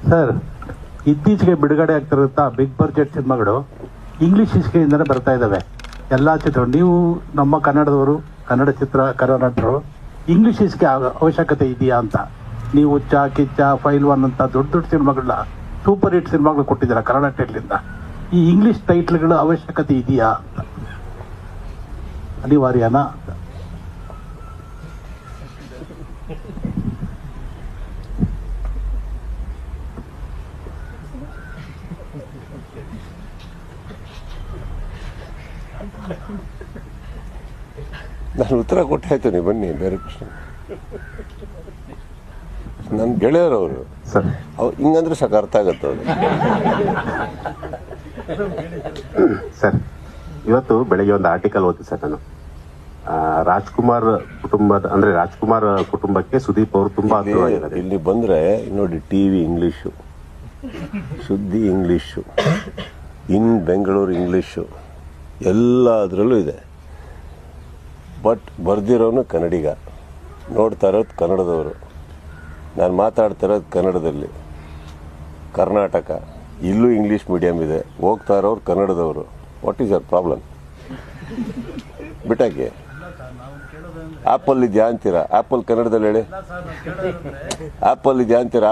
Sir, ಇತ್ತೀಚೆಗೆ ಬಿಡುಗಡೆ ಆಗ್ತಿರುತ್ತಾ big budget ಸಿನಿಮಾಗಳು ಇಂಗ್ಲಿಷ್ ಇಸ್ಕೆಯಿಂದನೇ ಬರ್ತಾ ಇದ್ದಾವೆ ಎಲ್ಲ ಚಿತ್ರಗಳು. ನೀವು ನಮ್ಮ ಕನ್ನಡದವರು, ಕನ್ನಡ ನಟರು, ಇಂಗ್ಲಿಷ್ ಇಸ್ಕೆ ಅವಶ್ಯಕತೆ ಇದೆಯಾ ಅಂತ ನೀವು ಹುಚ್ಚ ಕಿಚ್ಚ ಫೈಲ್ 1 ಅಂತ ದೊಡ್ಡ ದೊಡ್ಡ ಸಿನಿಮಾಗಳನ್ನ, ಸೂಪರ್ ಹಿಟ್ ಸಿನಿಮಾಗಳು ಕೊಟ್ಟಿದ್ದೀರಾ ಕನ್ನಡ ಟೈಟ್ಲಿಂದ. ಈ ಇಂಗ್ಲಿಷ್ ಟೈಟ್ಲ್ಗಳ ಅವಶ್ಯಕತೆ ಇದೆಯಾ ಅಂತ, ಅನಿವಾರ್ಯನಾ ಅಂತ. ನಾನು ಉತ್ತರ ಕೊಟ್ಟಾಯ್ತು, ನೀವು ಬನ್ನಿ, ಬೇರೆ ಪ್ರಶ್ನೆ. ನನ್ನ ಗೆಳೆಯರವರು ಸರ್, ಹಿಂಗಂದ್ರೆ ಸಾಕು, ಅರ್ಥ ಆಗತ್ತೆ ಅವ್ರು. ಸರ್, ಇವತ್ತು ಬೆಳಗ್ಗೆ ಒಂದು ಆರ್ಟಿಕಲ್ ಓದಿ ಸರ್ ನಾನು. ರಾಜ್ಕುಮಾರ್ ಕುಟುಂಬಕ್ಕೆ ಸುದೀಪ್ ಅವರು ತುಂಬಾ ಹತ್ತಿರವಾಗಿದ್ದಾರೆ. ಇಲ್ಲಿ ಬಂದ್ರೆ ನೋಡಿ, ಟಿವಿ ಇಂಗ್ಲಿಷು, ಸುದ್ದಿ ಇಂಗ್ಲಿಷು, ಇನ್ ಬೆಂಗಳೂರು ಇಂಗ್ಲಿಷು, ಎಲ್ಲದರಲ್ಲೂ ಇದೆ. ಬಟ್ ಬರ್ದಿರೋನು ಕನ್ನಡಿಗ, ನೋಡ್ತಾ ಇರೋದು ಕನ್ನಡದವರು, ನಾನು ಮಾತಾಡ್ತಾ ಇರೋದು ಕನ್ನಡದಲ್ಲಿ. ಕರ್ನಾಟಕ, ಇಲ್ಲೂ ಇಂಗ್ಲೀಷ್ ಮೀಡಿಯಂ ಇದೆ, ಹೋಗ್ತಾ ಇರೋರು ಕನ್ನಡದವರು. What is your problem? ಬಿಟ್ಟಾಕಿ. ಆ್ಯಪಲ್ ಇದೆಯಾ ಅಂತೀರಾ? ಆ್ಯಪಲ್ ಕನ್ನಡದಲ್ಲಿ ಹೇಳಿ. ಆ್ಯಪಲ್ ಇದೆಯಾ ಅಂತೀರಾ?